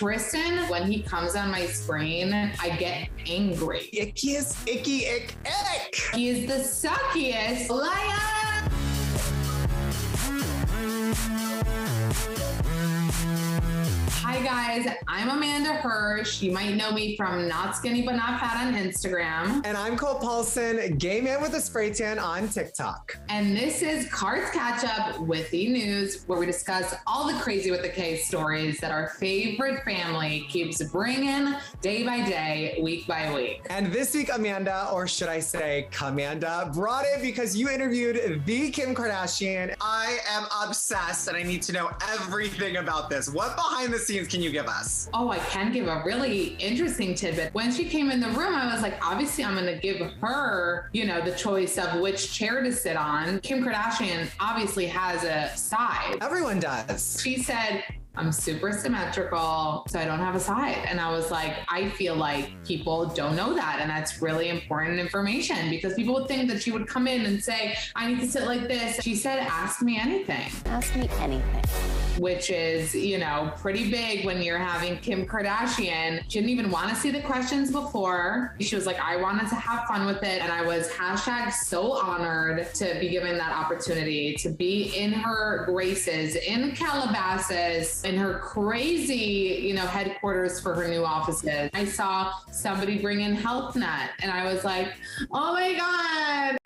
Tristan, when he comes on my screen, I get angry. Ickiest, icky, ick, ick. He is the suckiest liar. Hi guys, I'm Amanda Hirsch. You might know me from Not Skinny But Not Fat on Instagram. And I'm Cole Paulson, gay man with a spray tan on TikTok. And this is Kards Katch Up with the news, where we discuss all the crazy with the K stories that our favorite family keeps bringing day by day, week by week. And this week, Amanda, or should I say Kamanda, brought it because you interviewed the Kim Kardashian. I am obsessed and I need to know everything about this. What behind the scenes can you give us? Oh, I can give a really interesting tidbit. When she came in the room, I was like, obviously I'm going to give her, the choice of which chair to sit on. Kim Kardashian obviously has a side. Everyone does. She said, I'm super symmetrical, so I don't have a side. And I was like, I feel like people don't know that. And that's really important information because people would think that she would come in and say, I need to sit like this. She said, ask me anything. Ask me anything. Which is, pretty big when you're having Kim Kardashian. She didn't even want to see the questions before. She was like, I wanted to have fun with it. And I was #so honored to be given that opportunity to be in her graces, in Calabasas, in her crazy, headquarters for her new offices. I saw somebody bring in HealthNet and I was like, oh my God.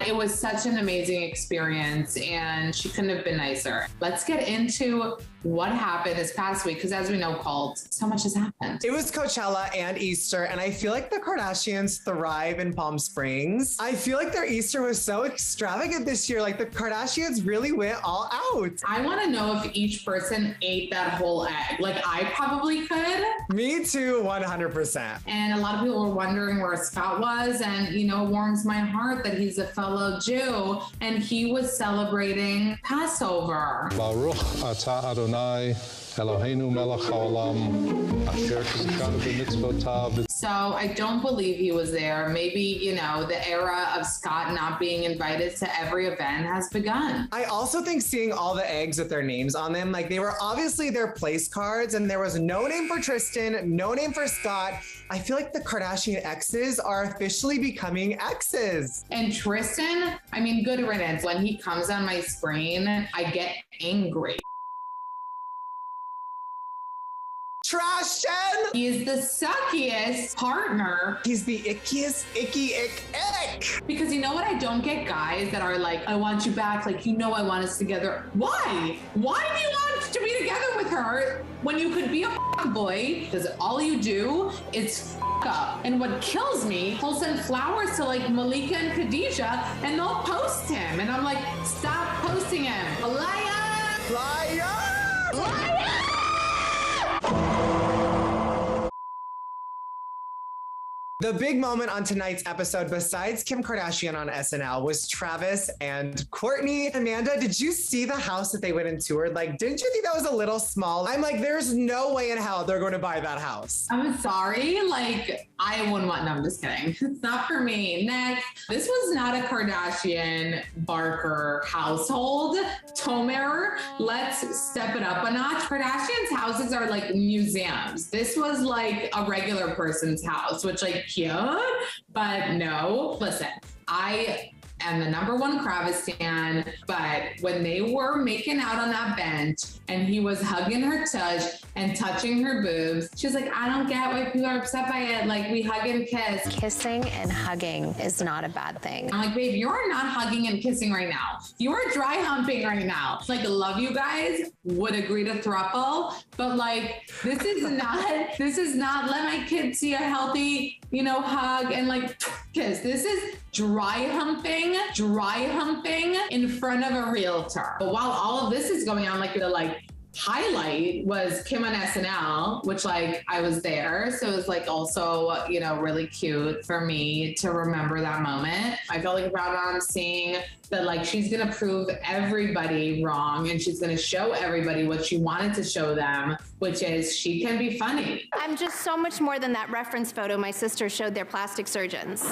It was such an amazing experience and she couldn't have been nicer. Let's get into what happened this past week because as we know, Colt, so much has happened. It was Coachella and Easter and I feel like the Kardashians thrive in Palm Springs. I feel like their Easter was so extravagant this year. Like the Kardashians really went all out. I want to know if each person ate that whole egg. Like I probably could. Me too, 100%. And a lot of people were wondering where Scott was and, it warms my heart that he's a fellow Jew and he was celebrating Passover. Baruch atah Adonai Eloheinu melech haolam asher tizkanu b'mitzvotav. So I don't believe he was there. Maybe, the era of Scott not being invited to every event has begun. I also think seeing all the eggs with their names on them, like they were obviously their place cards and there was no name for Tristan, no name for Scott. I feel like the Kardashian exes are officially becoming exes. And Tristan, good riddance. When he comes on my screen, I get angry. Trashton! He is the suckiest partner. He's the ickiest, icky, ick, ick. Because you know what I don't get? Guys that are like, I want you back. Like, I want us together. Why? Why do you want to be together with her when you could be a boy? Because all you do is up. And what kills me, he'll send flowers to like Malika and Khadijah and they'll post him. And I'm like, stop posting him. Liar! Liar! Liar! The big moment on tonight's episode, besides Kim Kardashian on SNL, was Travis and Courtney. Amanda, did you see the house that they went and toured? Like, didn't you think that was a little small? I'm like, there's no way in hell they're going to buy that house. I'm sorry. Like, I wouldn't want, no, I'm just kidding. It's not for me. Next, this was not a Kardashian Barker household. Tomer, let's step it up a notch. Kardashians' houses are like museums. This was like a regular person's house, which like cute, but no. Listen, I am the #1 Travis stan, but when they were making out on that bench and he was hugging her tush and touching her boobs, she was like, I don't get why people are upset by it. Like, we hug and kiss. Kissing and hugging is not a bad thing. I'm like, babe, you're not hugging and kissing right now. You are dry humping right now. Like, love you guys, would agree to throuple, but like, this is not let my kids see a healthy, hug and like kiss. This is dry humping in front of a realtor. But while all of this is going on, like the highlight was Kim on SNL, which I was there. So it was also, really cute for me to remember that moment. I felt like a proud mom seeing that she's going to prove everybody wrong and she's going to show everybody what she wanted to show them, which is she can be funny. I'm just so much more than that reference photo my sister showed their plastic surgeons.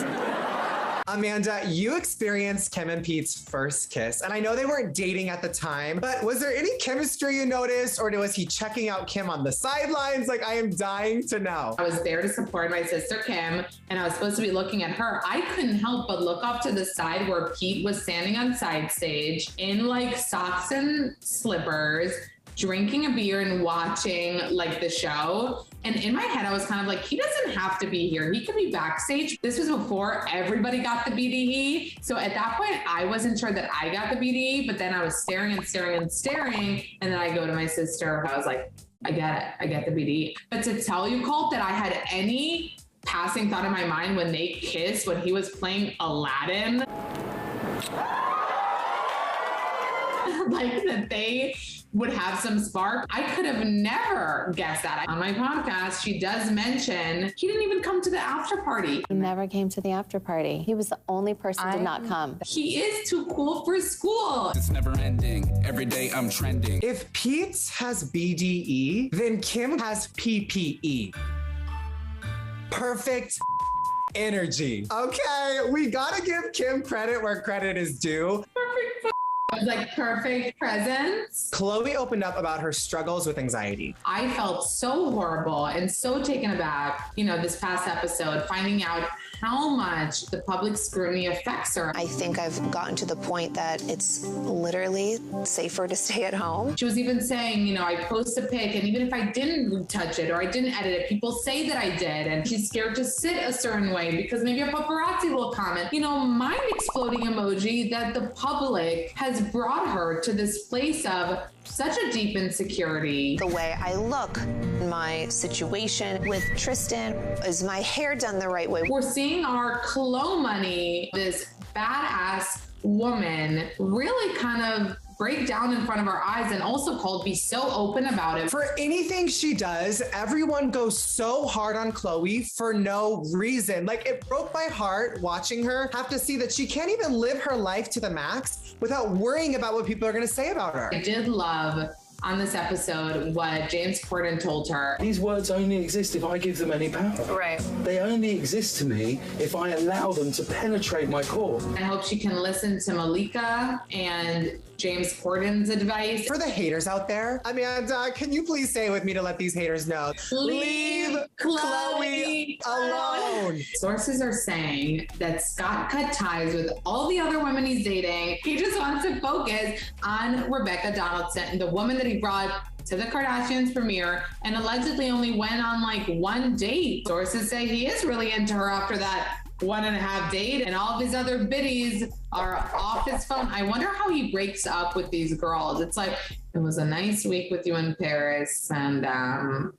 Amanda, you experienced Kim and Pete's first kiss, and I know they weren't dating at the time, but was there any chemistry you noticed, or was he checking out Kim on the sidelines? Like, I am dying to know. I was there to support my sister Kim, and I was supposed to be looking at her. I couldn't help but look off to the side where Pete was standing on side stage in like socks and slippers, drinking a beer and watching like the show. And in my head, I was kind of like, he doesn't have to be here. He could be backstage. This was before everybody got the BDE. So at that point, I wasn't sure that I got the BDE, but then I was staring and staring and staring. And then I go to my sister. I was like, I get it. I get the BDE. But to tell you, Colt, that I had any passing thought in my mind when they kissed, when he was playing Aladdin, like that they would have some spark. I could have never guessed that. On my podcast, she does mention he didn't even come to the after party. He never came to the after party. He was the only person who did not come. He is too cool for school. It's never ending. Every day I'm trending. If Pete has BDE, then Kim has PPE. Perfect energy. Okay, we gotta give Kim credit where credit is due. Perfect. It was like perfect presence. Khloe opened up about her struggles with anxiety. I felt so horrible and so taken aback, this past episode, finding out how much the public scrutiny affects her. I think I've gotten to the point that it's literally safer to stay at home. She was even saying, I post a pic, and even if I didn't touch it or I didn't edit it, people say that I did, and she's scared to sit a certain way because maybe a paparazzi will comment. Mind exploding emoji that the public has brought her to this place of such a deep insecurity. The way I look, my situation with Tristan, is my hair done the right way? We're seeing our Khloe money, this badass woman, really kind of break down in front of our eyes, and also Colt be so open about it. For anything she does, everyone goes so hard on Khloe for no reason. Like, it broke my heart watching her have to see that she can't even live her life to the max without worrying about what people are going to say about her. I did love on this episode what James Corden told her. These words only exist if I give them any power. Right. They only exist to me if I allow them to penetrate my core. I hope she can listen to Malika and James Corden's advice. For the haters out there, Amanda, can you please say it with me to let these haters know? Leave Khloe alone. Sources are saying that Scott cut ties with all the other women he's dating. He just wants to focus on Rebecca Donaldson, the woman that he brought to the Kardashians premiere and allegedly only went on like one date. Sources say he is really into her after that 1.5 date, and all of his other biddies are off his phone. I wonder how he breaks up with these girls. It's like, it was a nice week with you in Paris, and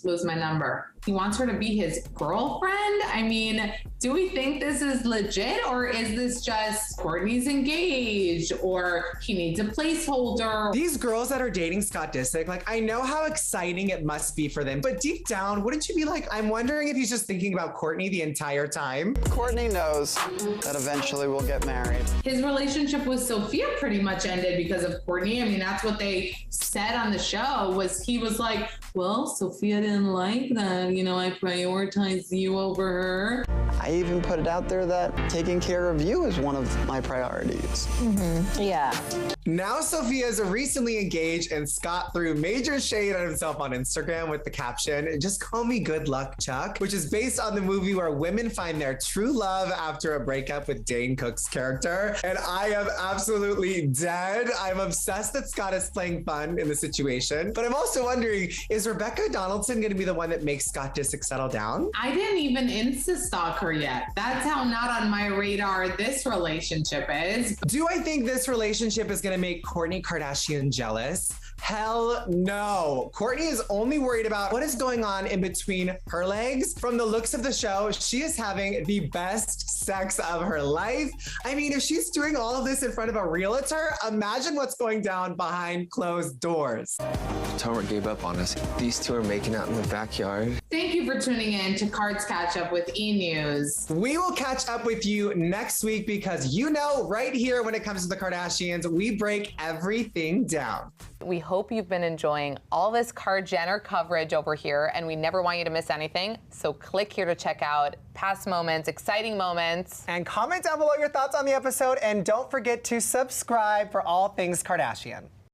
lose my number. He wants her to be his girlfriend. I mean, do we think this is legit, or is this just Kourtney's engaged, or he needs a placeholder? These girls that are dating Scott Disick, like, I know how exciting it must be for them, but deep down, wouldn't you be like, I'm wondering if he's just thinking about Courtney the entire time? Courtney knows that eventually we'll get married. His relationship with Sophia pretty much ended because of Courtney. I mean, that's what they said on the show, was he was like, well, Sophia didn't like that. I prioritized you over her. I even put it out there that taking care of you is one of my priorities. Mm-hmm. Yeah. Now Sophia is recently engaged, and Scott threw major shade at himself on Instagram with the caption, "Just call me Good Luck Chuck," which is based on the movie where women find their true love after a breakup with Dane Cook's character. And I am absolutely dead. I'm obsessed that Scott is playing fun in the situation. But I'm also wondering, is Rebecca Donaldson going to be the one that makes Scott Disick settle down? I didn't even Insta-stalk her yet. That's how not on my radar this relationship is. Do I think this relationship is going to make Kourtney Kardashian jealous? Hell no. Courtney is only worried about what is going on in between her legs. From the looks of the show, she is having the best sex of her life. I mean, if she's doing all of this in front of a realtor, imagine what's going down behind closed doors. Tomer gave up on us. These two are making out in the backyard. Thank you for tuning in to Kards Katch Up with E! News. news. We will catch up with you next week because you know, right here when it comes to the Kardashians, we break everything down. We hope you've been enjoying all this Jenner coverage over here, and we never want you to miss anything. So click here to check out past moments, exciting moments. And comment down below your thoughts on the episode, and don't forget to subscribe for all things Kardashian.